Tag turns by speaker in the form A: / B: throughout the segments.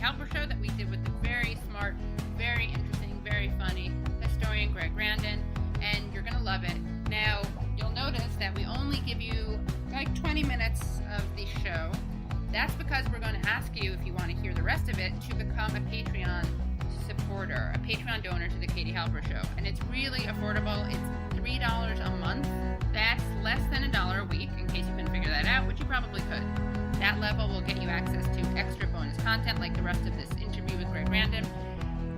A: Halper Show that we did with the very smart, very interesting, very funny historian Grandin, and you're going to love it. Now, you'll notice that we only give you like 20 minutes of the show. That's because we're going to ask you, if you want to hear the rest of it, to become a Patreon supporter, a Patreon donor to the Katie Halper Show. And it's really affordable. It's $3 a month. That's less than $1 a week, in case you couldn't figure that out, which you probably could. That level will get you access to extra bonus content like the rest of this interview with Grandin.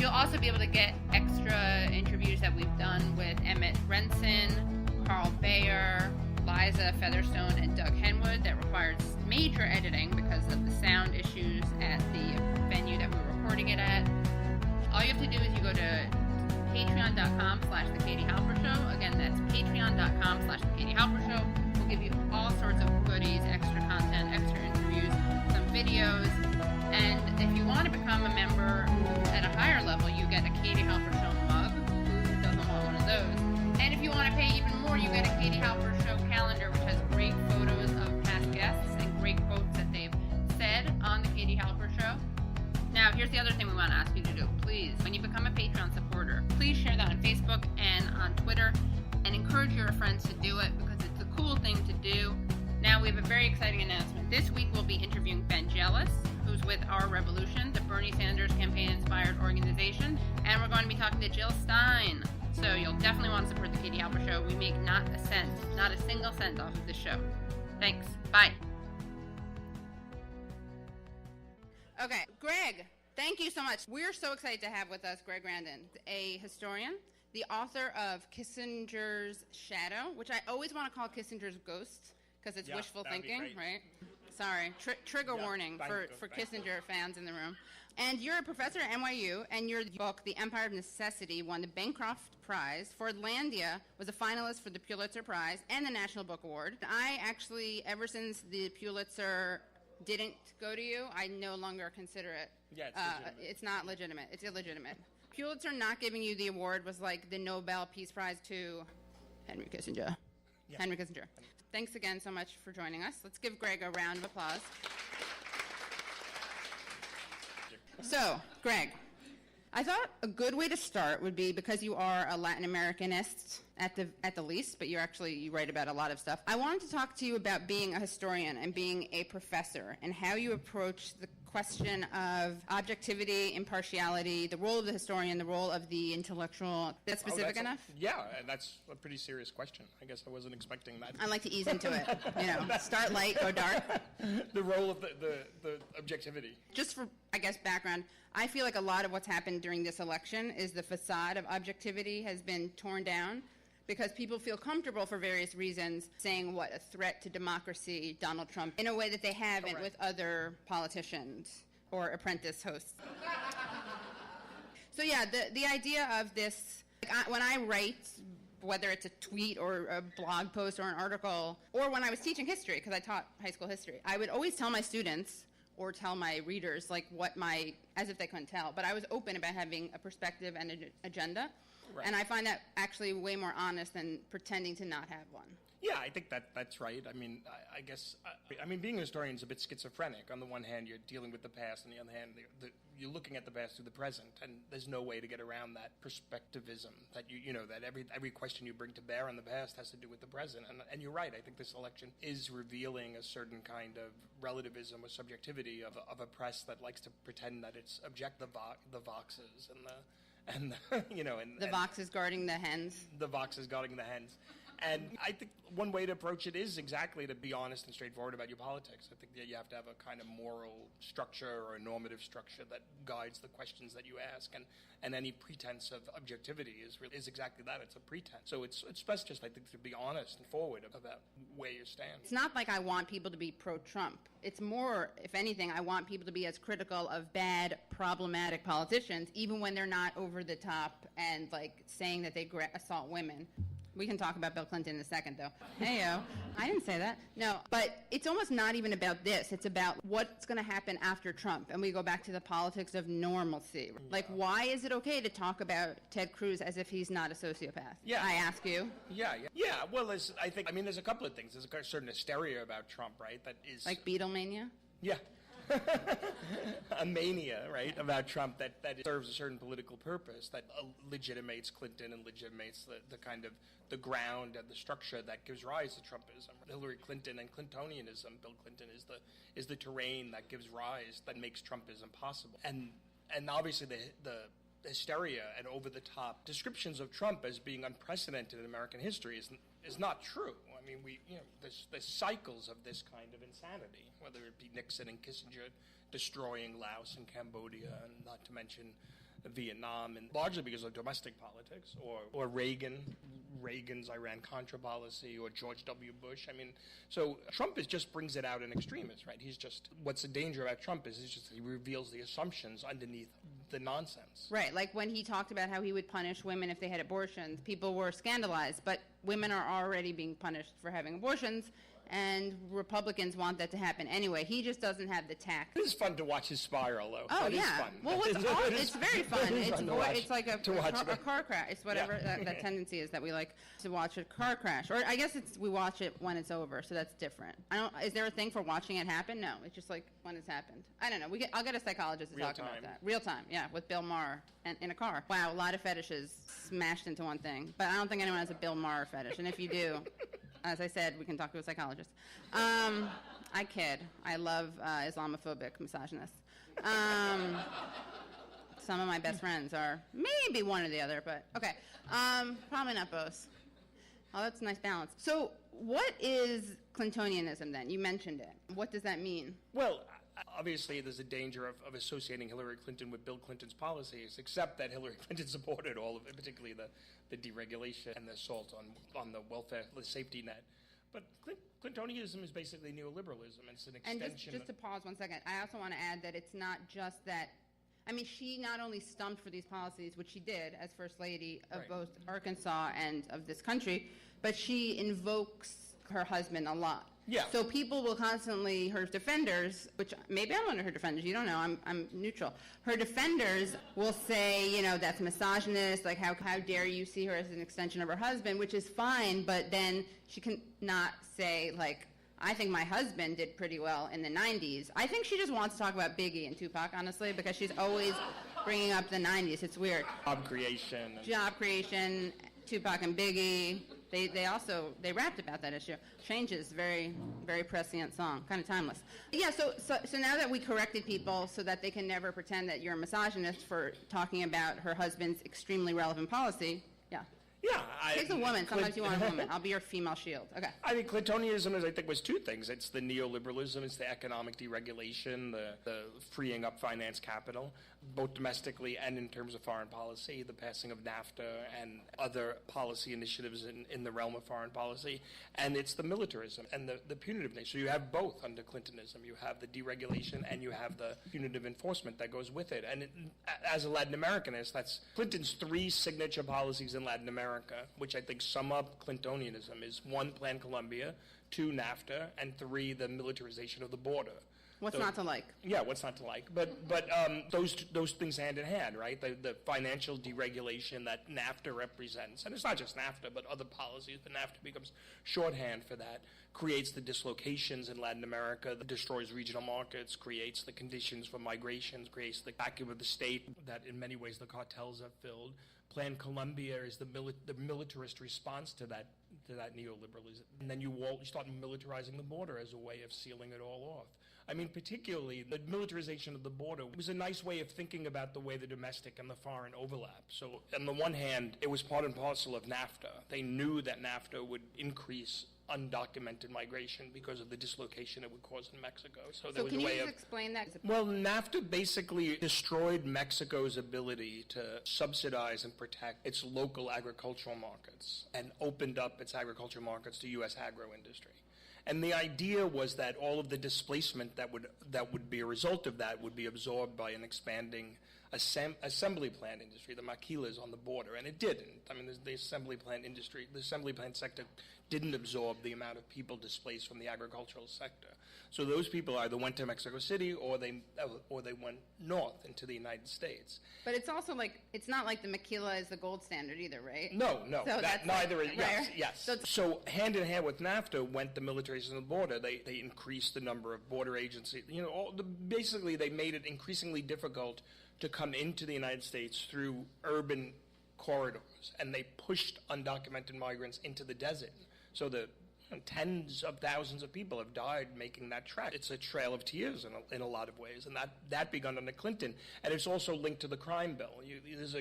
A: You'll also be able to get extra interviews that we've done with Emmett Renson, Carl Bayer, Liza Featherstone, and Doug Henwood that required major editing because of the sound issues at the venue that we were recording it at. All you have to do is you go to patreon.com/The Katie Halper Show. Again, that's patreon.com/The Katie Halper Show. We'll give you all sorts of goodies, extra content, extra interviews, some videos. And if you want to become a member at a higher level, you get a Katie Halper Show mug. Who doesn't want one of those? And if you want to pay even more, you get a Katie Halper Show calendar, which has great photos of past guests and great quotes that they've said on the Katie Halper Show. Now, here's the other thing we want to ask you to do. Please, when you become a Patreon supporter, please share that on Facebook and on Twitter and encourage your friends to do it because it's a cool thing to do. Now, we have a very exciting announcement. This week, we'll be interviewing Ben Jealous, who's with Our Revolution, the Bernie Sanders campaign-inspired organization, and we're going to be talking to Jill Stein. So you'll definitely want to support the Katie Halper Show. We make not a cent, not a single cent off of this show. Thanks. Bye. Okay, Greg, thank you so much. We're so excited to have with us Greg Grandin, a historian, the author of Kissinger's Shadow, which I always want to call Kissinger's Ghost, because it's wishful thinking, right? Sorry, trigger warning for Kissinger fans in the room. And you're a professor at NYU, and your book, The Empire of Necessity, won the Bancroft Prize. Fordlandia was a finalist for the Pulitzer Prize and the National Book Award. I actually, ever since the Pulitzer didn't go to you, I no longer consider it.
B: Yeah, it's legitimate.
A: It's not legitimate. It's illegitimate. Pulitzer not giving you the award was like the Nobel Peace Prize to Henry Kissinger.
B: Yeah.
A: Henry Kissinger. Thanks again so much for joining us. Let's give Greg a round of applause. So, Greg, I thought a good way to start would be, because you are a Latin Americanist at the least, but you write about a lot of stuff. I wanted to talk to you about being a historian and being a professor and how you approach the question of objectivity, impartiality, the role of the historian, the role of the intellectual. That's specific enough?
B: Yeah, and that's a pretty serious question. I guess I wasn't expecting that.
A: I like to ease into it. Start light, go dark.
B: The role of the objectivity.
A: Just for, I guess, background, I feel like a lot of what's happened during this election is the facade of objectivity has been torn down because people feel comfortable for various reasons saying what a threat to democracy, Donald Trump, in a way that they haven't with other politicians or apprentice hosts. So yeah, the idea of this, when I write, whether it's a tweet or a blog post or an article, or when I was teaching history, because I taught high school history, I would always tell my students or tell my readers as if they couldn't tell, but I was open about having a perspective and an agenda. Right. And I find that actually way more honest than pretending to not have one.
B: Yeah, I think that's right. I mean, I guess being a historian is a bit schizophrenic. On the one hand, you're dealing with the past, on the other hand, you're looking at the past through the present, and there's no way to get around that perspectivism, that that every question you bring to bear on the past has to do with the present. And you're right. I think this election is revealing a certain kind of relativism or subjectivity of a press that likes to pretend that it's objective, the Voxes and the
A: Vox is guarding the hens.
B: The Vox is guarding the hens. And I think one way to approach it is exactly to be honest and straightforward about your politics. I think that you have to have a kind of moral structure or a normative structure that guides the questions that you ask. And any pretense of objectivity is exactly that. It's a pretense. So it's best just, I think, to be honest and forward about where you stand.
A: It's not like I want people to be pro-Trump. It's more, if anything, I want people to be as critical of bad, problematic politicians, even when they're not over the top and saying that they assault women. We can talk about Bill Clinton in a second, though. Hey-o. I didn't say that. No, but it's almost not even about this. It's about what's going to happen after Trump. And we go back to the politics of normalcy. Yeah. Why is it okay to talk about Ted Cruz as if he's not a sociopath?
B: Yeah.
A: I ask you.
B: Yeah. Well, there's a couple of things. There's a certain hysteria about Trump, right? That is...
A: Like Beatlemania?
B: Yeah. a mania, right, about Trump that serves a certain political purpose, that legitimates Clinton and legitimates the kind of the ground and the structure that gives rise to Trumpism. Hillary Clinton and Clintonianism, Bill Clinton is the terrain that gives rise, that makes Trumpism possible. And obviously the hysteria and over-the-top descriptions of Trump as being unprecedented in American history is not true. I mean, there's cycles of this kind of insanity, whether it be Nixon and Kissinger destroying Laos and Cambodia, and not to mention Vietnam, and largely because of domestic politics, or Reagan's Iran-Contra policy, or George W. Bush. I mean, so Trump just brings it out in extremis, right? What's the danger about Trump is he reveals the assumptions underneath the nonsense.
A: Right, like when he talked about how he would punish women if they had abortions, people were scandalized, but women are already being punished for having abortions, and Republicans want that to happen anyway. He just doesn't have the tact.
B: It is fun to watch his spiral, though.
A: Oh,
B: that
A: yeah.
B: is fun.
A: Well, it's very fun. It's like a car crash. It's whatever that tendency is that we like to watch a car crash. Or I guess we watch it when it's over, so that's different. Is there a thing for watching it happen? No, it's just like when it's happened. I don't know. I'll get a psychologist to talk about that. Real time, yeah, with Bill Maher and in a car. Wow, a lot of fetishes smashed into one thing. But I don't think anyone has a Bill Maher fetish, and if you do, as I said, we can talk to a psychologist. I kid. I love Islamophobic misogynists. Some of my best friends are maybe one or the other, but okay. Probably not both. Oh, that's a nice balance. So what is Clintonianism then? You mentioned it. What does that mean?
B: Well, obviously there's a danger of associating Hillary Clinton with Bill Clinton's policies, except that Hillary Clinton supported all of it, particularly the deregulation and the assault on the welfare, the safety net. But Clintonianism is basically neoliberalism. It's an extension.
A: And just to pause 1 second, I also want to add that it's not just that. I mean, she not only stumped for these policies, which she did as First Lady of both Arkansas and of this country, but she invokes her husband a lot.
B: Yeah.
A: So people will constantly, her defenders, which maybe I'm one of her defenders, you don't know, I'm neutral. Her defenders will say, that's misogynist, like how dare you see her as an extension of her husband, which is fine, but then she can not say, like, I think my husband did pretty well in the 90s. I think she just wants to talk about Biggie and Tupac, honestly, because she's always bringing up the 90s. It's weird.
B: Job creation,
A: Tupac and Biggie. They rapped about that issue. Change is very, very prescient song, kind of timeless. Yeah, so now that we corrected people so that they can never pretend that you're a misogynist for talking about her husband's extremely relevant policy, yeah.
B: Yeah.
A: It takes a woman. Sometimes you want a woman. I'll be your female shield. Okay.
B: I mean, Clintonianism was two things. It's the neoliberalism, it's the economic deregulation, the freeing up finance capital, both domestically and in terms of foreign policy, the passing of NAFTA and other policy initiatives in the realm of foreign policy, and it's the militarism and the punitive nature. So you have both under Clintonism. You have the deregulation and you have the punitive enforcement that goes with it. And as a Latin Americanist, that's Clinton's three signature policies in Latin America, which I think sum up Clintonianism, is 1, Plan Colombia, 2, NAFTA, and 3, the militarization of the border.
A: What's not to like?
B: Yeah, what's not to like? But those things hand in hand, right? The financial deregulation that NAFTA represents, and it's not just NAFTA, but other policies, but NAFTA becomes shorthand for that, creates the dislocations in Latin America, that destroys regional markets, creates the conditions for migrations, creates the vacuum of the state that in many ways the cartels have filled. Plan Colombia is the militarist response to that neoliberalism. And then you start militarizing the border as a way of sealing it all off. I mean, particularly the militarization of the border was a nice way of thinking about the way the domestic and the foreign overlap. So on the one hand, it was part and parcel of NAFTA. They knew that NAFTA would increase undocumented migration because of the dislocation it would cause in Mexico. So there was
A: can
B: a
A: you
B: way
A: just
B: of
A: explain that?
B: Well, NAFTA basically destroyed Mexico's ability to subsidize and protect its local agricultural markets and opened up its agricultural markets to U.S. agro industry. And the idea was that all of the displacement that would be a result of that would be absorbed by an expanding assembly plant industry, the maquilas on the border, and it didn't. I mean, the assembly plant sector didn't absorb the amount of people displaced from the agricultural sector. So those people either went to Mexico City or they went north into the United States.
A: But it's also like, it's not like the maquila is the gold standard either, right?
B: No,
A: So
B: that
A: that's
B: neither is,
A: rare.
B: yes.
A: So
B: So hand in hand with NAFTA went the militarization of the border. They increased the number of border agencies. You know, basically they made it increasingly difficult to come into the United States through urban corridors, and they pushed undocumented migrants into the desert. So the tens of thousands of people have died making that trek. It's a trail of tears in a lot of ways, and that begun under Clinton, and it's also linked to the crime bill. There's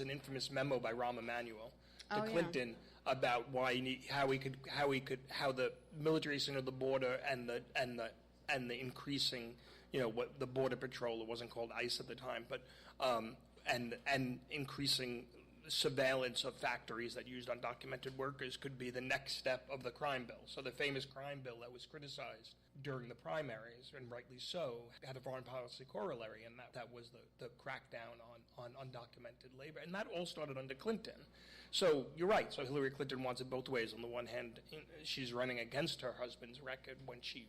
B: an infamous memo by Rahm Emanuel to Clinton about how the militarization of the border and the increasing, what the border patrol, it wasn't called ICE at the time, but and increasing surveillance of factories that used undocumented workers could be the next step of the crime bill. So the famous crime bill that was criticized during the primaries, and rightly so, had a foreign policy corollary, and that was the crackdown on undocumented labor. And that all started under Clinton. So you're right. So Hillary Clinton wants it both ways. On the one hand, she's running against her husband's record when she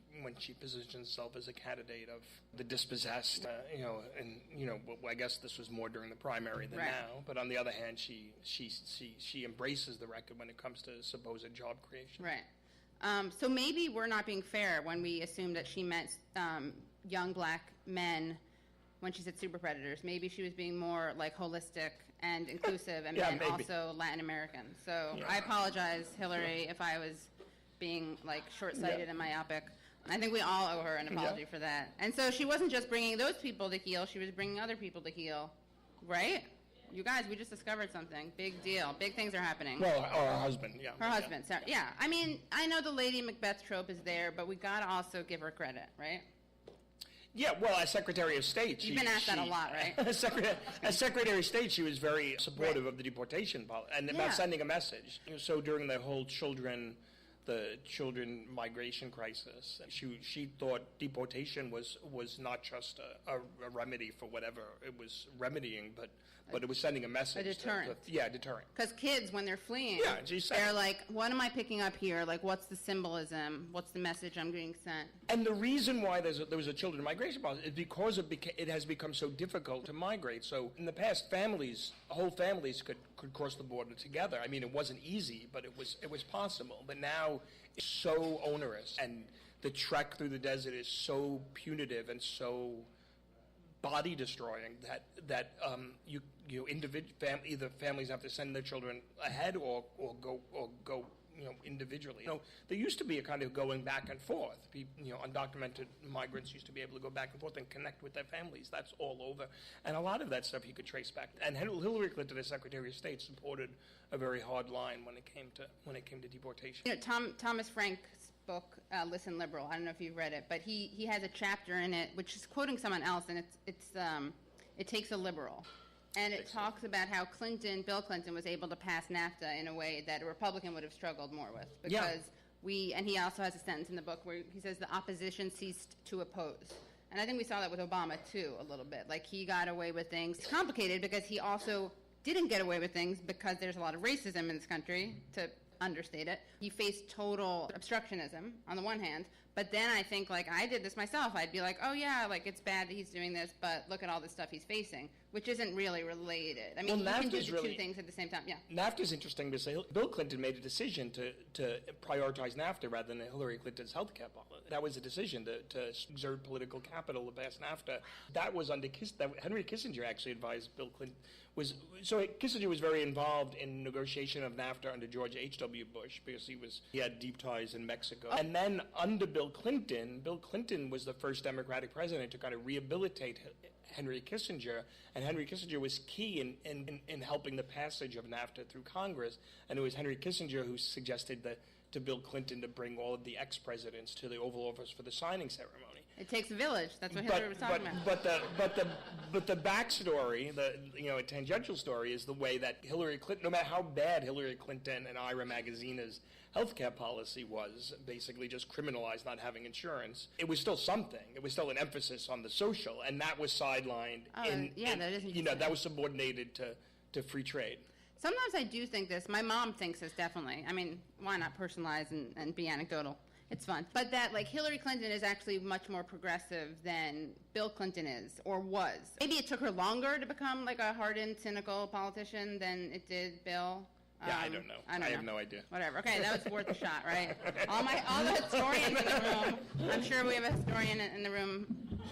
B: positions herself as a candidate of the dispossessed, I guess this was more during the primary than now. But on the other hand, she embraces the record when it comes to supposed job creation.
A: Right. So maybe we're not being fair when we assume that she meant young black men when she said super predators. Maybe she was being more like holistic and inclusive and meant also Latin American. So I apologize, Hillary, if I was being like short-sighted and myopic. I think we all owe her an apology for that. And so she wasn't just bringing those people to heal, she was bringing other people to heal, right? You guys, we just discovered something. Big deal. Big things are happening.
B: Well, or her husband, yeah.
A: Her husband, so, yeah. I mean, I know the Lady Macbeth trope is there, but we got to also give her credit, right?
B: Yeah, well, as Secretary of State,
A: You've been asked that a lot, right?
B: As Secretary of State, she was very supportive of the deportation policy and about sending a message. So during the whole children migration crisis, she thought deportation was not just a remedy for whatever it was remedying, but it was sending a message.
A: A deterrent.
B: Deterrent.
A: Because kids, when they're fleeing, they're like, what am I picking up here? Like, what's the symbolism? What's the message I'm being sent?
B: And the reason why there was a children migration policy is because it has become so difficult to migrate. So in the past, whole families could cross the border together. I mean, it wasn't easy, but it was possible. But now it's so onerous, and the trek through the desert is so punitive and so body destroying that either families have to send their children ahead or go individually. There used to be a kind of going back and forth. Undocumented migrants used to be able to go back and forth and connect with their families. That's all over, and a lot of that stuff you could trace back. And Hillary Clinton, as Secretary of State, supported a very hard line when it came to deportation.
A: Thomas Frank's book, Listen Liberal. I don't know if you've read it, but he has a chapter in it which is quoting someone else, and it takes a liberal. And it talks about how Bill Clinton was able to pass NAFTA in a way that a Republican would have struggled more with. Because and he also has a sentence in the book where he says the opposition ceased to oppose. And I think we saw that with Obama, too, a little bit. Like, he got away with things. It's complicated because he also didn't get away with things because there's a lot of racism in this country, to understate it. He faced total obstructionism on the one hand, but then I think, like, I did this myself. I'd be like, oh yeah, like, it's bad that he's doing this, but look at all the stuff he's facing, which isn't really related. I mean, you can do the two things at the same time. Yeah.
B: NAFTA's interesting because Bill Clinton made a decision to prioritize NAFTA rather than Hillary Clinton's health care policy. That was a decision to exert political capital to pass NAFTA. That was under Henry Kissinger actually advised Bill Clinton. Kissinger was very involved in negotiation of NAFTA under George H.W. Bush because he had deep ties in Mexico. And then under Bill Clinton was the first Democratic president to kind of rehabilitate Henry Kissinger, and Henry Kissinger was key in helping the passage of NAFTA through Congress. And it was Henry Kissinger who suggested that to Bill Clinton to bring all of the ex-presidents to the Oval Office for the signing ceremony.
A: It takes a village. That's what Hillary was talking about.
B: But the backstory, a tangential story, is the way that Hillary Clinton, no matter how bad Hillary Clinton and Ira Magazina's healthcare policy was, basically just criminalized not having insurance, it was still something. It was still an emphasis on the social, and that was sidelined.
A: That is interesting.
B: That was subordinated to free trade.
A: Sometimes I do think this. My mom thinks this, definitely. I mean, why not personalize and be anecdotal? It's fun. But that, like, Hillary Clinton is actually much more progressive than Bill Clinton is, or was. Maybe it took her longer to become, like, a hardened, cynical politician than it did Bill.
B: Yeah, I don't know. I have no idea.
A: Whatever. Okay, that was worth a shot, right? All the historians in the room. I'm sure we have a historian in the room.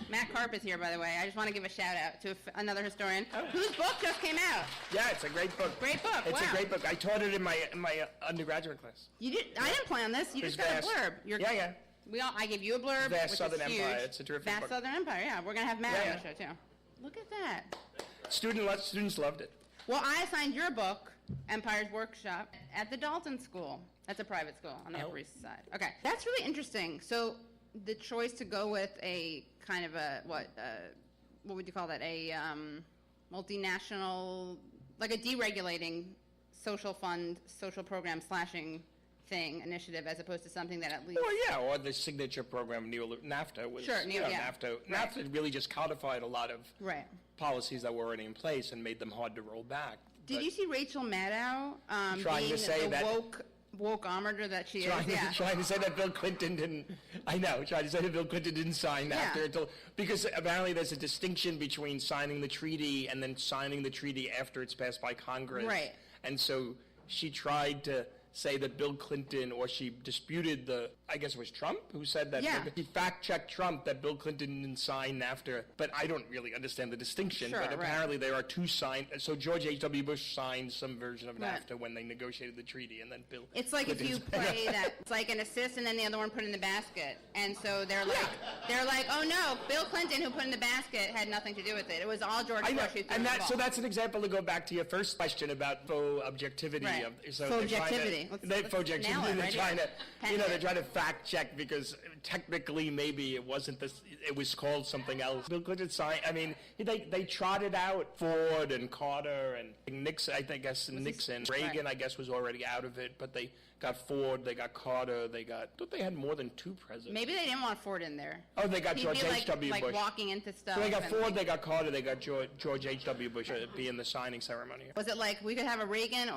A: Matt Karp is here, by the way. I just want to give a shout out to another historian whose book just came out.
B: Yeah, it's a great book.
A: Great book.
B: It's a great book. I taught it in my undergraduate class.
A: You did? I didn't plan this. You just got a blurb.
B: Yeah.
A: I give you a blurb.
B: Vast
A: which
B: Southern
A: is huge.
B: Empire. It's a terrific book.
A: Vast Southern Empire. Yeah, we're gonna have Matt on the show too. Look at that.
B: Students loved it.
A: Well, I assigned your book, Empire's Workshop, at the Dalton School. That's a private school on the Upper East Side. Okay, that's really interesting. So the choice to go with a kind of what would you call that? A multinational, like a deregulating social fund, social program slashing thing initiative, as opposed to something that at least.
B: Or the signature program, NAFTA was.
A: Sure,
B: NAFTA really just codified a lot of policies that were already in place and made them hard to roll back.
A: Did you see Rachel Maddow
B: trying to say that
A: woke armature that she is?
B: Trying to say that Bill Clinton didn't. I know. Trying to say that Bill Clinton didn't sign NAFTA because apparently there's a distinction between signing the treaty and then signing the treaty after it's passed by Congress.
A: Right.
B: And so she tried to say that Bill Clinton, or she disputed I guess it was Trump who said that. He fact-checked Trump that Bill Clinton didn't sign NAFTA, but I don't really understand the distinction.
A: Sure,
B: but apparently there are two signed. So George H.W. Bush signed some version of NAFTA when they negotiated the treaty, and then Bill.
A: It's like if you play that, it's like an assist and then the other one put in the basket, and so they're like, oh no, Bill Clinton who put in the basket had nothing to do with it. It was all George Bush who threw the ball.
B: So that's an example to go back to your first question about faux objectivity.
A: Right.
B: Objectivity. They're trying to fact check because technically maybe it wasn't this. It was called something else. Bill Clinton signed. I mean, they trotted out Ford and Carter and Nixon. I guess Nixon. Reagan, I guess, was already out of it, but they got Ford, they got Carter, I thought they had more than two presidents.
A: Maybe they didn't want Ford in there.
B: Oh, they got George H.W. Bush.
A: Like walking into stuff.
B: So they got Ford, they got Carter, they got George H.W. Bush be in the signing ceremony.
A: Was it like we could have a Reagan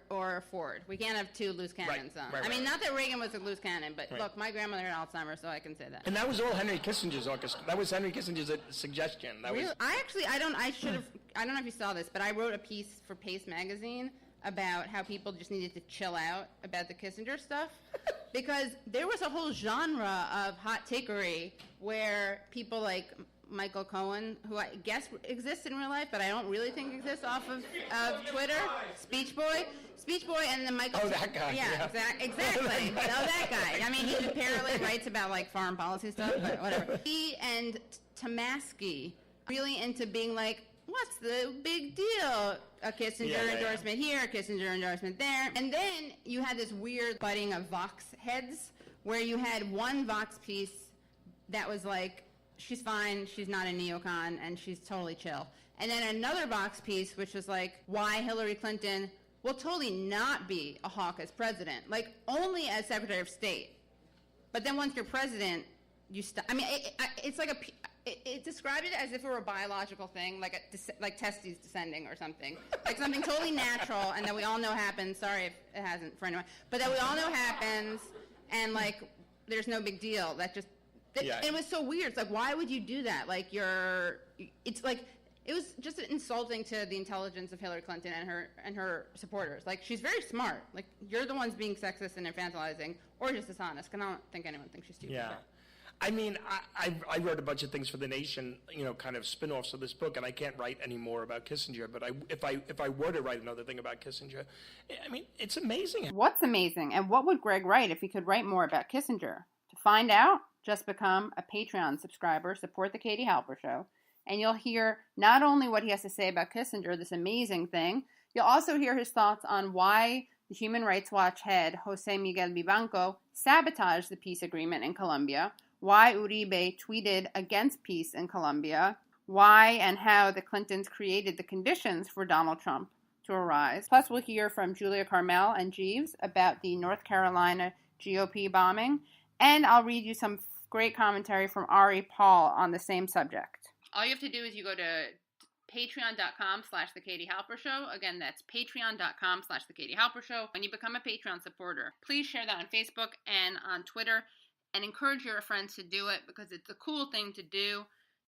A: or Ford? We can't have two loose cannons.
B: Right.
A: I mean, not that Reagan was a loose cannon, but look, my grandmother had Alzheimer's, so I can say that.
B: And that was all Henry Kissinger's orchestra. That was Henry Kissinger's suggestion.
A: Really? I don't know if you saw this, but I wrote a piece for Pace magazine about how people just needed to chill out about the Kissinger stuff because there was a whole genre of hot takery where people like Michael Cohen, who I guess exists in real life, but I don't really think exists off of Twitter, Speech Boy, and then Michael.
B: Oh, that guy.
A: Yeah. Exactly. No, that guy. I mean, he apparently writes about like foreign policy stuff, but whatever. He and Tomasky really into being like, what's the big deal? A Kissinger endorsement here, a Kissinger endorsement there. And then you had this weird budding of Vox heads where you had one Vox piece that was like, she's fine, she's not a neocon, and she's totally chill. And then another Vox piece which was like, why Hillary Clinton will totally not be a hawk as president, like only as Secretary of State. But then once you're president, you stop. I mean, it's like it described it as if it were a biological thing, like testes descending or something, like something totally natural, and that we all know happens. Sorry if it hasn't for anyone, but that we all know happens, and like there's no big deal. It was so weird. It's like, why would you do that? Like it's like it was just insulting to the intelligence of Hillary Clinton and her supporters. Like, she's very smart. Like, you're the ones being sexist and infantilizing, or just dishonest. Because I don't think anyone thinks she's too smart.
B: I mean, I wrote a bunch of things for The Nation, kind of spin-offs of this book, and I can't write any more about Kissinger. But if I were to write another thing about Kissinger, I mean, it's amazing.
A: What's amazing, and what would Greg write if he could write more about Kissinger? To find out, just become a Patreon subscriber, support the Katie Halper Show, and you'll hear not only what he has to say about Kissinger, this amazing thing, you'll also hear his thoughts on why the Human Rights Watch head, Jose Miguel Vivanco, sabotaged the peace agreement in Colombia, why Uribe tweeted against peace in Colombia, why and how the Clintons created the conditions for Donald Trump to arise. Plus, we'll hear from Julia Carmel and Jeeves about the North Carolina GOP bombing, and I'll read you some great commentary from Ari Paul on the same subject. All you have to do is you go to patreon.com/The Katie Halper Show. Again, that's patreon.com/The Katie Halper Show. When you become a Patreon supporter, please share that on Facebook and on Twitter and encourage your friends to do it because it's a cool thing to do.